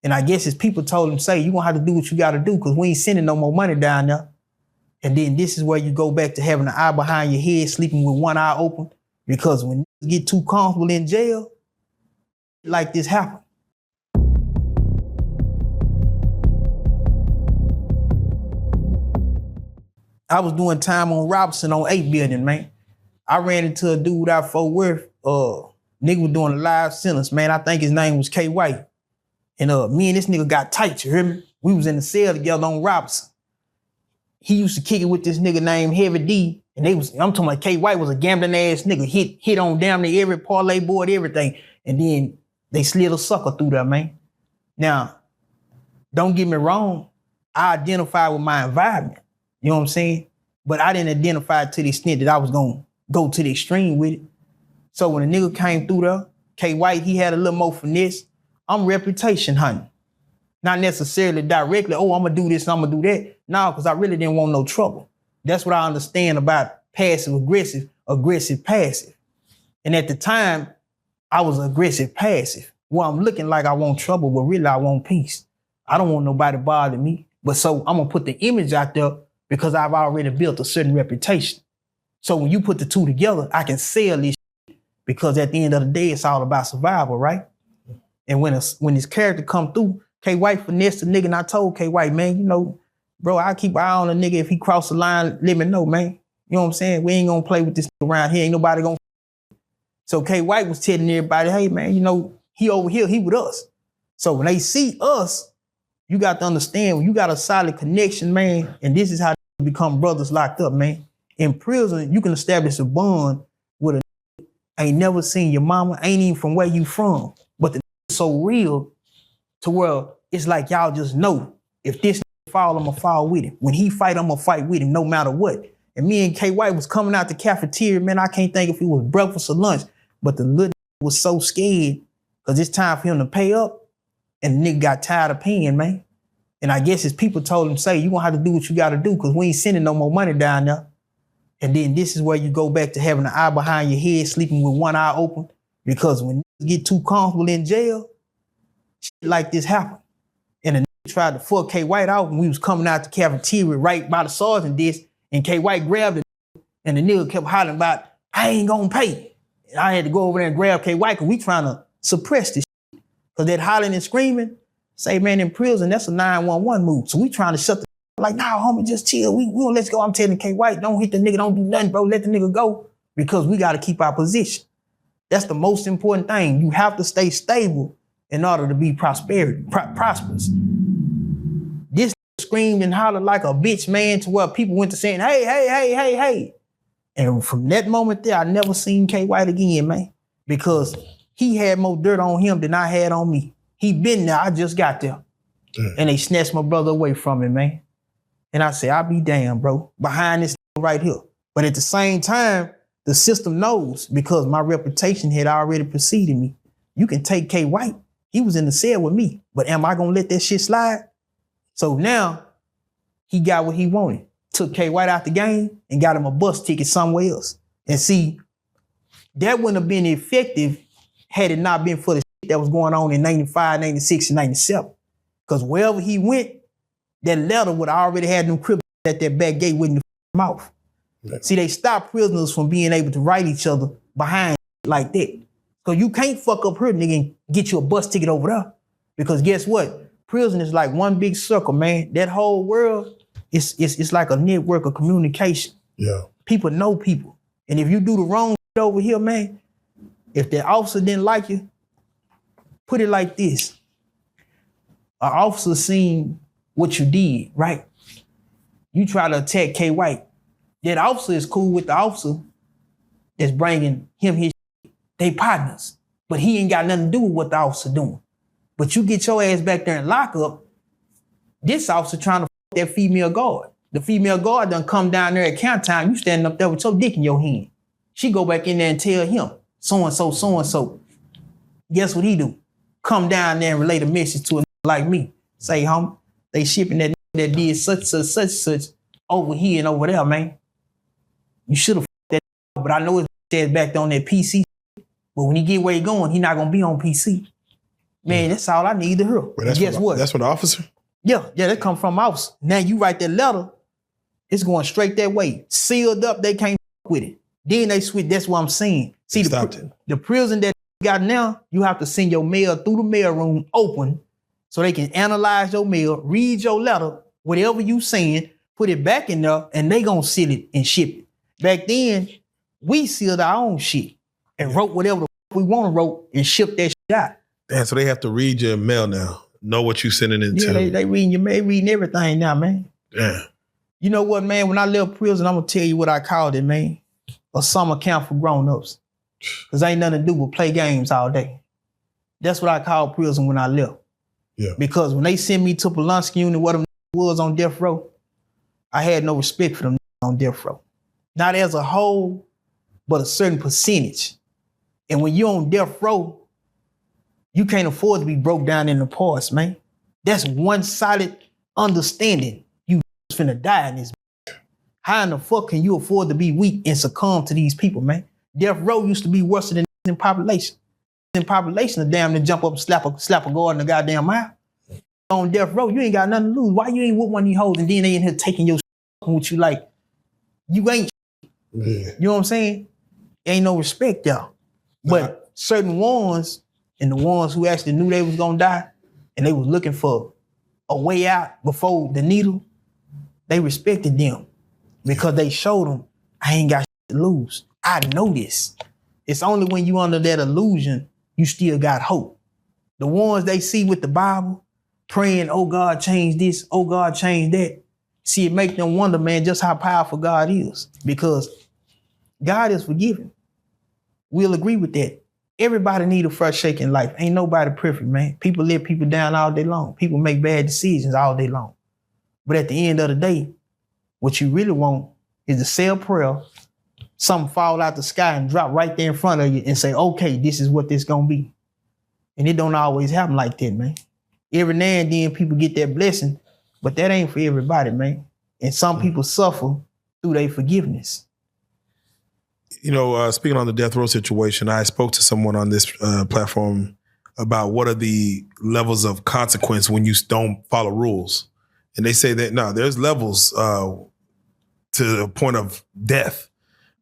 And I guess his people told him, say, you gonna have to do what you gotta do because we ain't sending no more money down there. And then this is where you go back to having an eye behind your head, sleeping with one eye open. Because when you get too comfortable in jail, like this happen. I was doing time on Robinson on 8 building, man. I ran into a dude out Fort Worth. Nigga was doing a live sentence, man. I think his name was K. White. And me and this nigga got tight, you hear me? We was in the cell together on Robinson. He used to kick it with this nigga named Heavy D. And I'm talking about K. White was a gambling ass nigga, hit on damn near every parlay board, everything. And then they slid a sucker through there, man. Now, don't get me wrong. I identify with my environment. You know what I'm saying? But I didn't identify to the extent that I was gonna go to the extreme with it. So when a nigga came through there, K. White, he had a little more finesse. I'm reputation hunting. Not necessarily directly, oh, I'm gonna do this, I'm gonna do that. No, because I really didn't want no trouble. That's what I understand about passive aggressive, aggressive passive. And at the time, I was aggressive passive. Well, I'm looking like I want trouble, but really I want peace. I don't want nobody bothering me. But so I'm gonna put the image out there because I've already built a certain reputation. So when you put the two together, I can sell this shit because at the end of the day, it's all about survival, right? And when this character come through, K. White finessed the nigga, and I told K. White, man, you know, bro, I keep an eye on a nigga. If he cross the line, let me know, man. You know what I'm saying? We ain't gonna play with this nigga around here. Ain't nobody gonna. So K. White was telling everybody, hey, man, you know, he over here, he with us. So when they see us, you got to understand, when you got a solid connection, man, and this is how they become brothers locked up, man. In prison, you can establish a bond with a nigga ain't never seen your mama, ain't even from where you from. But the nigga so real to where it's like y'all just know, if this nigga fall, I'm gonna fall with him. When he fight, I'm gonna fight with him no matter what. And me and K. White was coming out the cafeteria, man, I can't think if it was breakfast or lunch, but the little nigga was so scared because it's time for him to pay up. And the nigga got tired of paying, man. And I guess his people told him, say, you gonna have to do what you gotta do because we ain't sending no more money down there. And then this is where you go back to having an eye behind your head, sleeping with one eye open. Because when you get too comfortable in jail, shit like this happen. And the nigga tried to fuck K. White out when we was coming out the cafeteria right by the sergeant desk, and K. White grabbed it, and the nigga kept hollering about, I ain't gonna pay. And I had to go over there and grab K. White because we trying to suppress this shit. Because that hollering and screaming, say, man, in prison, that's a 911 move. So we trying to shut the like, nah, homie, just chill. We gonna let's go. I'm telling K. White, don't hit the nigga, don't do nothing, bro. Let the nigga go. Because we gotta keep our position. That's the most important thing. You have to stay stable in order to be prosperous. This screamed and hollered like a bitch, man, to where people went to saying, hey, hey, hey, hey, hey. And from that moment there, I never seen K. White again, man. Because he had more dirt on him than I had on me. He been there, I just got there. And they snatched my brother away from him, man. And I say, I'll be damned, bro, behind this right here. But at the same time, the system knows because my reputation had already preceded me. You can take K. White. He was in the cell with me. But am I gonna let that shit slide? So now he got what he wanted. Took K. White out the game and got him a bus ticket somewhere else. And see, that wouldn't have been effective had it not been for the shit that was going on in 95, 96, and 97. Because wherever he went, that letter would have already had them criminals at their back gate waiting to mouth. Right. See, they stopped prisoners from being able to write each other behind like that. So you can't fuck up her, nigga, and get you a bus ticket over there. Because guess what? Prison is like one big circle, man. That whole world, it's like a network of communication. Yeah. People know people. And if you do the wrong shit over here, man, if the officer didn't like you, put it like this. An officer seen what you did, right? You try to attack K. White. That officer is cool with the officer that's bringing him his shit. They partners. But he ain't got nothing to do with what the officer doing. But you get your ass back there and lock up, this officer trying to fuck that female guard. The female guard done come down there at count time, you standing up there with your dick in your hand. She go back in there and tell him, so-and-so, so-and-so. Guess what he do? Come down there and relay a message to a like me. Say, homie, they shipping that did such over here and over there, man. You should have that, but I know his ass back on that PC. But when he get where he going, he not gonna be on PC. Man, that's all I need to hear. Well, And guess what? That's from the officer? Yeah, that come from officer. Now you write that letter, it's going straight that way. Sealed up, they can't with it. Then they switch, that's what I'm saying. See, the prison that got now, you have to send your mail through the mail room open so they can analyze your mail, read your letter, whatever you saying, put it back in there, and they gonna seal it and ship it. Back then, we sealed our own shit and wrote whatever the we want to wrote and ship that shit out. Damn, so they have to read your mail now, know what you sending it to. Yeah, they reading your mail, reading everything now, man. Damn. You know what, man? When I left prison, I'm gonna tell you what I called it, man. A summer camp for grown-ups. Cause ain't nothing to do but play games all day. That's what I called prison when I left. Yeah. Because when they sent me to Polanski unit, what them was on death row, I had no respect for them on death row. Not as a whole, but a certain percentage. And when you're on death row, you can't afford to be broke down in the parts, man. That's one solid understanding. You finna die in this. How in the fuck can you afford to be weak and succumb to these people, man? Death row used to be worse than in population. In population, the damn to jump up and slap a guard in the goddamn mouth. On death row, you ain't got nothing to lose. Why you ain't with one of these hoes and then they in here taking your what you like? You ain't. Yeah. You know what I'm saying? Ain't no respect, y'all. But certain ones, and the ones who actually knew they was gonna die, and they was looking for a way out before the needle, they respected them because they showed them, I ain't got shit to lose. I know this. It's only when you under that illusion, you still got hope. The ones they see with the Bible, praying, oh God, change this, oh God, change that. See, it make them wonder, man, just how powerful God is. Because God is forgiving. We'll agree with that. Everybody need a fresh shake in life. Ain't nobody perfect, man. People let people down all day long. People make bad decisions all day long. But at the end of the day, what you really want is to say a prayer, something fall out the sky and drop right there in front of you and say, okay, this is what this gonna be. And it don't always happen like that, man. Every now and then people get that blessing, but that ain't for everybody, man. And some people suffer through their forgiveness. You know, speaking on the death row situation, I spoke to someone on this platform about what are the levels of consequence when you don't follow rules. And they say that, no, there's levels to the point of death.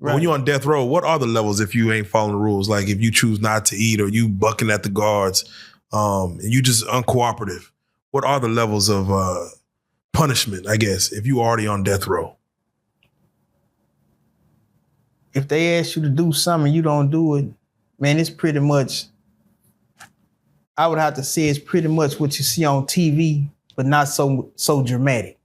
Right. When you're on death row, what are the levels if you ain't following the rules? Like if you choose not to eat or you bucking at the guards and you just uncooperative, what are the levels of punishment, I guess, if you already on death row? If they ask you to do something, you don't do it, man, it's pretty much, I would have to say it's pretty much what you see on TV, but not so dramatic.